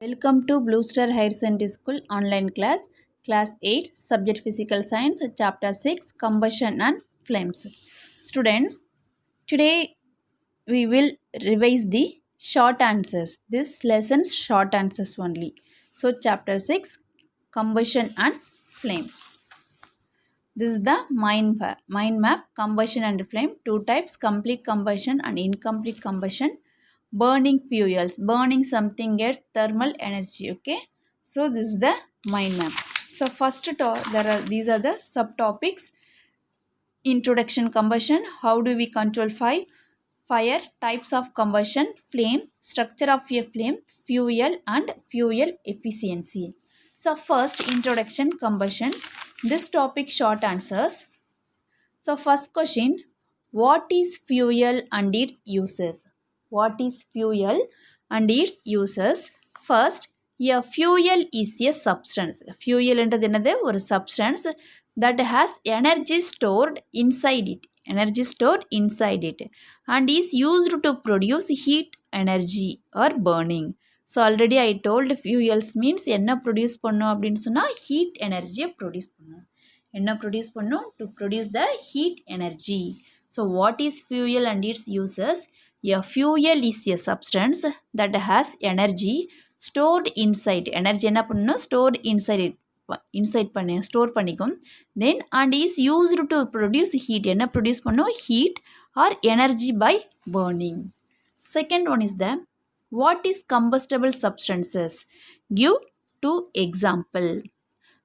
Welcome to Blue Star Higher Secondary School online class 8, subject physical science, chapter 6, combustion and flames. Students, today we will revise the short answers. This lesson's short answers only. So, chapter 6, combustion and flame. This is the mind map, combustion and flame. Two types, complete combustion and incomplete combustion. Burning fuels, burning something gets thermal energy. Okay, so this is the mind map. So first these are the subtopics. Introduction, combustion, how do we control fire, types of combustion, flame, structure of a flame, fuel and fuel efficiency. So first, introduction, combustion. This topic short answers. So first question, what is fuel and its uses? What is fuel and its uses? First, a fuel is a substance. Fuel என்றது என்னது? ஒரு substance that has energy stored inside it. Energy stored inside it and is used to produce heat energy or burning. So already I told fuels means என்ன produce பண்ணும் அப்படின்னு சொன்னால் heat energy produce பண்ணும். என்ன produce பண்ணும்? To produce the heat energy. So what is fuel and its uses? A fuel is a substance that has energy stored inside. Energy என்ன பண்ணணும்? Stored store பண்ணிக்கும். Then and is used to produce heat. என்ன produce பண்ணும்? Heat or energy by burning. Second one is the what is combustible substances? Give two example.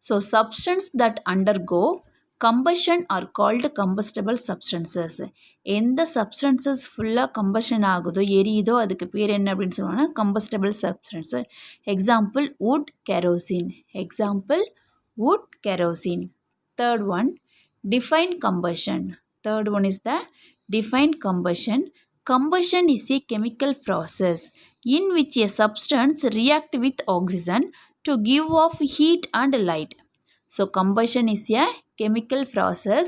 So, substances that undergo combustion are called combustible substances. எந்த substances ஃபுல்லாக combustion ஆகுதோ எரியுதோ அதுக்கு பேர் என்ன அப்படின்னு சொல்லுவாங்கன்னா combustible substance. Example, wood, kerosene. Example, wood, kerosene. Third one, define combustion. Third one is the define combustion. Combustion is a chemical process in which a substance reacts with oxygen to give off heat and light. So combustion is a chemical process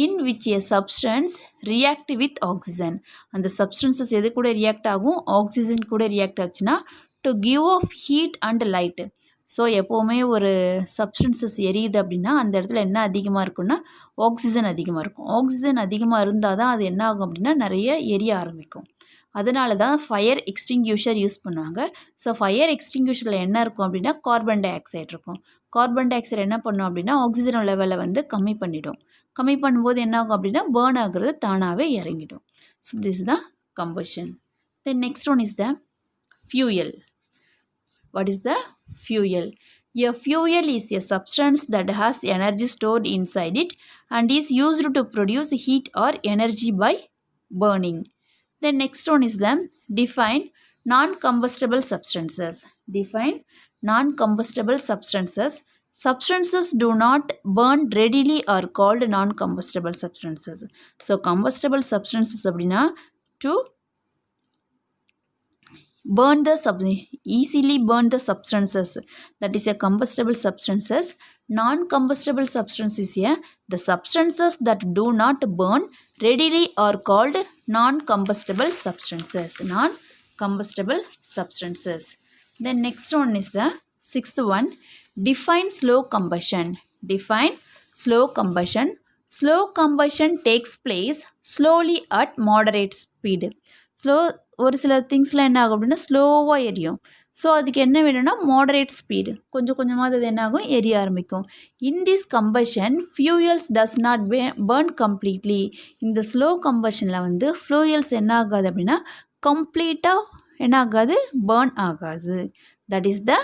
in which a substance react with oxygen. And the substances எது கூட react ஆகும்? Oxygen கூட react ஆச்சுன்னா to give off heat and light. So எப்போவுமே ஒரு substances எரியுது அப்படின்னா அந்த இடத்துல என்ன அதிகமாக இருக்குன்னா ஆக்சிஜன் அதிகமாக இருக்கும். ஆக்சிஜன் அதிகமாக இருந்தால் தான் அது என்ன ஆகும் அப்படின்னா நிறைய எரிய ஆரம்பிக்கும். அதனால தான் ஃபயர் எக்ஸ்டிங்யூஷர் யூஸ் பண்ணுவாங்க. ஸோ ஃபயர் எக்ஸ்டிங்யூஷரில் என்ன இருக்கும் அப்படின்னா கார்பன் டை ஆக்சைடு இருக்கும். கார்பன் டை ஆக்சைடு என்ன பண்ணும் அப்படின்னா ஆக்சிஜன் லெவலை வந்து கம்மி பண்ணிடும். கம்மி பண்ணும்போது என்ன ஆகும் அப்படின்னா பேர்ன் ஆகுறது தானாகவே இறங்கிடும். ஸோ திஸ் தான் combustion. Then next one is the fuel. What is the fuel? A fuel is a substance that has energy stored inside it and is used to produce heat or energy by burning. The next one is the define non-combustible substances. Define non-combustible substances. Substances do not burn readily are called non-combustible substances. So combustible substances அப்படின்னா to easily burn the substances, that is a combustible substances. Non-combustible substances here, the substances that do not burn readily are called non-combustible substances. Non-combustible substances. Then next one is the sixth one, define slow combustion. Define slow combustion. Slow combustion takes place slowly at moderate speed. Slow ஒரு சில திங்ஸ்லாம் என்ன ஆகும் அப்படின்னா ஸ்லோவாக எரியும். So அதுக்கு என்ன வேணும்னா மாடரேட் ஸ்பீடு, கொஞ்சம் கொஞ்சமாக அது என்ன ஆகும்? எரிய ஆரம்பிக்கும். In this combustion fuels does not burn completely. இந்த ஸ்லோ கம்பஷனில் வந்து ஃபியூயல்ஸ் என்ன ஆகாது அப்படின்னா கம்ப்ளீட்டாக என்ன ஆகாது? பேர்ன் ஆகாது. That is the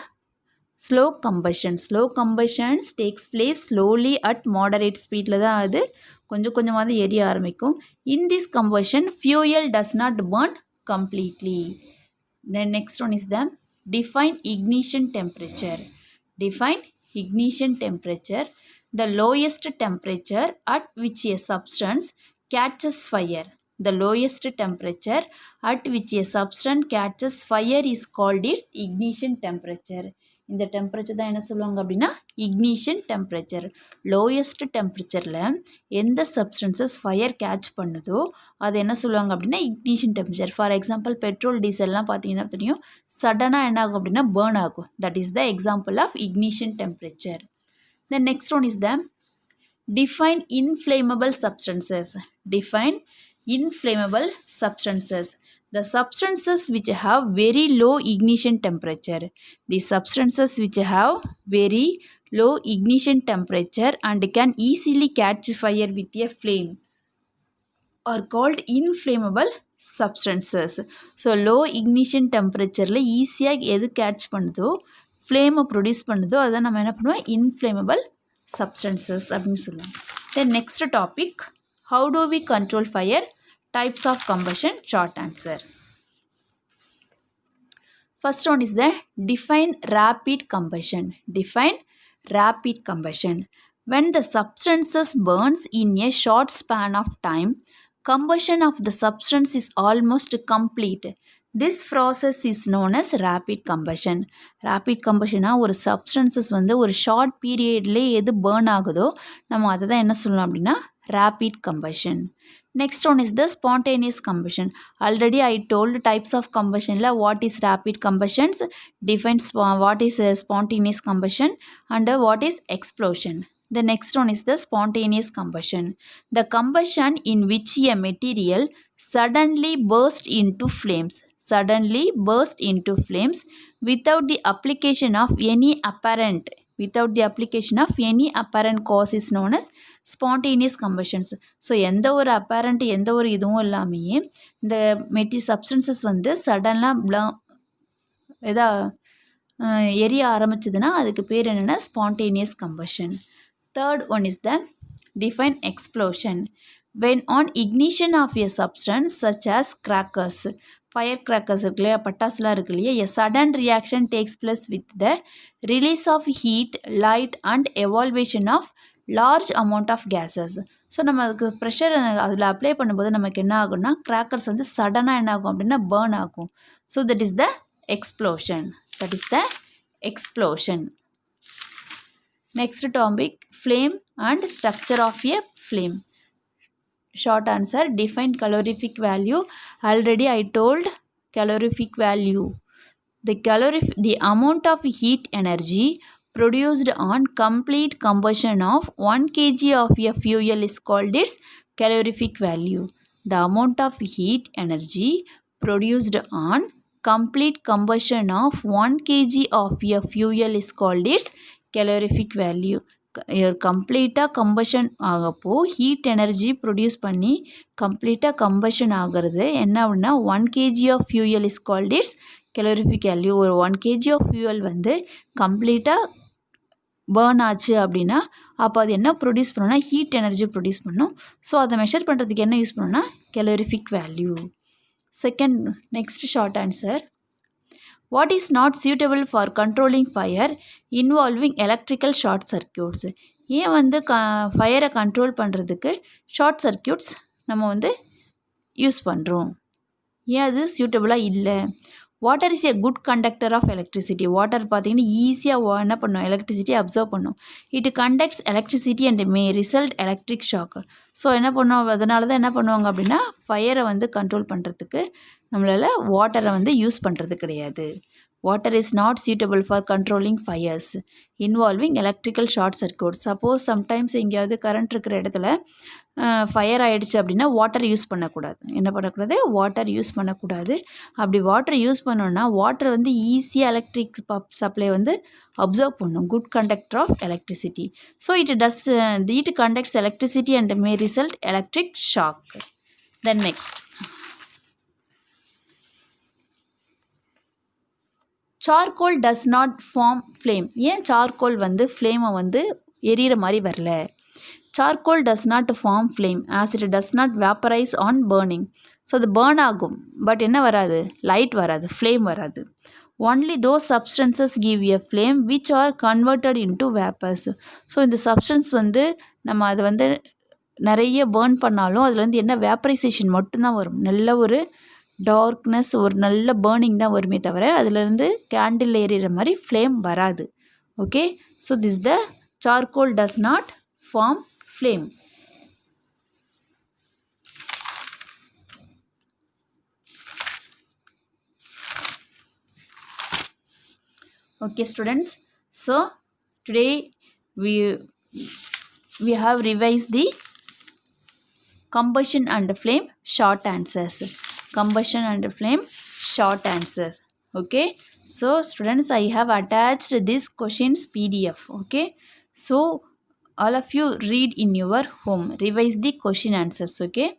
slow combustion. Slow combustions takes place slowly at moderate ஸ்பீடில் தான் அது கொஞ்சம் கொஞ்சமாக எரிய ஆரம்பிக்கும். In this combustion fuel does not burn completely. Then next one is the define ignition temperature. Define ignition temperature. The lowest temperature at which a substance catches fire. The lowest temperature at which a substance catches fire is called its ignition temperature. இந்த temperature தான் என்ன சொல்லுவாங்க அப்படின்னா ignition temperature. Lowest டெம்பரேச்சரில் எந்த substances fire catch பண்ணுதோ அது என்ன சொல்லுவாங்க அப்படின்னா ignition temperature. For example petrol டீசல்லாம் பார்த்தீங்கன்னா தெரியும், சடனாக என்ன ஆகும் அப்படின்னா பேர்ன் ஆகும். That is the example of ignition temperature. The next one is the define inflammable substances. Define inflammable substances. The substances which have very low ignition temperature. The substances which have very low ignition temperature and can easily catch fire with a flame are called inflammable substances. So low ignition temperatureல ஈஸியாக எது catch பண்ணுதோ ஃப்ளேமை produce பண்ணுதோ அதை நம்ம என்ன பண்ணுவோம் inflammable substances அப்படின்னு சொல்லுவோம். Then next topic, how do we control fire, types of combustion, short answer. First one is the define rapid combustion. Define rapid combustion. When the substances burns in a short span of time, combustion of the substance is almost complete. This process is known as rapid combustion. Rapid combustion ஒரு substances வந்து ஒரு short பீரியட்லேயே எது burn ஆகுதோ நம்ம அதை தான் என்ன சொல்லலாம் அப்படின்னா rapid combustion. Next one is the spontaneous combustion. Already I told types of combustion la what is rapid combustions, defines what is spontaneous combustion and what is explosion. The next one is the spontaneous combustion. The combustion in which a material suddenly bursts into flames. Suddenly burst into flames without the application of any apparent cause is known as spontaneous combustions. So எந்த ஒரு apparent எந்த ஒரு இதுவும் இல்லாமையே இந்த substances வந்து சடனாக எரிய ஆரம்பிச்சதுன்னா அதுக்கு பேர் என்னென்னா spontaneous combustion. Third one is the define explosion. When on ignition of a substance such as crackers, fire crackers இருக்கு இல்லையா, பட்டாசுலாம் இருக்கு இல்லையா, a sudden reaction takes place with the release of heat, light and evolution of large amount of gases. So நம்ம அதுக்கு pressure அதில் apply பண்ணும்போது நமக்கு என்ன ஆகும்னா கிராக்கர்ஸ் வந்து சடனாக என்ன ஆகும் அப்படின்னா பேர்ன் ஆகும். So that is the explosion. Next topic, flame and structure of a flame. Short answer, define calorific value. Already I told calorific value. The amount of heat energy produced on complete combustion of 1 kg of a fuel is called its calorific value. The amount of heat energy produced on complete combustion of 1 kg of a fuel is called its calorific value. கம்ப்ளீட்டாக combustion ஆகப்போ heat energy produce பண்ணி கம்ப்ளீட்டாக combustion ஆகிறது என்ன அப்படின்னா 1 kg of fuel is called its calorific value. ஒரு 1 kg of fuel வந்து கம்ப்ளீட்டாக பேர்ன் ஆச்சு அப்படின்னா அப்போ அது என்ன ப்ரொடியூஸ் பண்ணணும்னா ஹீட் எனர்ஜி ப்ரொடியூஸ் பண்ணணும். ஸோ அதை மெஷர் பண்ணுறதுக்கு என்ன யூஸ் பண்ணணும்னா calorific value. Next short answer, what is not suitable for controlling fire involving electrical short circuits. ஏன் வந்து ஃபயரை கண்ட்ரோல் பண்ணுறதுக்கு ஷார்ட் சர்க்கியூட்ஸ் நம்ம வந்து யூஸ் பண்ணுறோம், ஏன் அது சூட்டபுளாக இல்லை? Water is a good conductor of electricity. Water பார்த்திங்கன்னா ஈஸியாக என்ன பண்ணும், எலக்ட்ரிசிட்டி அப்சர்வ் பண்ணும். It conducts electricity and may result electric shock. So என்ன பண்ணுவோம், அதனால தான் என்ன பண்ணுவாங்க அப்படின்னா ஃபயரை வந்து கண்ட்ரோல் பண்ணுறதுக்கு நம்மளால் வாட்டரை வந்து யூஸ் பண்ணுறது கிடையாது. Water is not suitable for controlling fires involving electrical short circuits. Suppose sometimes எங்கேயாவது கரண்ட் இருக்கிற இடத்துல ஃபயர் ஆகிடுச்சு அப்படின்னா வாட்டர் யூஸ் பண்ணக்கூடாது. என்ன பண்ணக்கூடாது, வாட்டர் யூஸ் பண்ணக்கூடாது. அப்படி வாட்டர் யூஸ் பண்ணோன்னா வாட்டர் வந்து ஈஸியாக எலக்ட்ரிக் சப்ளை வந்து அப்சர்வ் பண்ணும். Good conductor of electricity. So it conducts electricity and may result electric shock. Then next, charcoal does not form flame. ஏன் சார்கோல் வந்து ஃப்ளேமை வந்து எரியிற மாதிரி வரல? Charcoal does not form flame as it does not vaporize on burning. So அது burn ஆகும், but என்ன வராது, லைட் வராது, ஃப்ளேம் வராது. Only those substances give a flame which are converted into vapours. So இந்த சப்ஸ்டன்ஸ் வந்து நம்ம அதை வந்து நிறைய பேர்ன் பண்ணாலும் அதுலேருந்து என்ன வேப்பரைசேஷன் மட்டும்தான் வரும். நல்ல ஒரு டார்க்னஸ், ஒரு நல்ல பேர்னிங் தான் வருமே தவிர அதுலேருந்து கேண்டில் எரியிற மாதிரி ஃப்ளேம் வராது. Okay, so this the charcoal does not form flame. Okay students, so today we have revised the combustion and flame short answers. Combustion and flame short answers. Okay, so students, I have attached this questions PDF. Okay, so all of you read in your home, revise the question answers. Okay,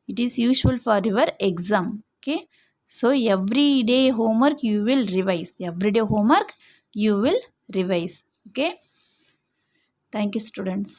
it is useful for your exam. Okay, so every day homework you will revise. Every day homework you will revise. Okay, thank you students.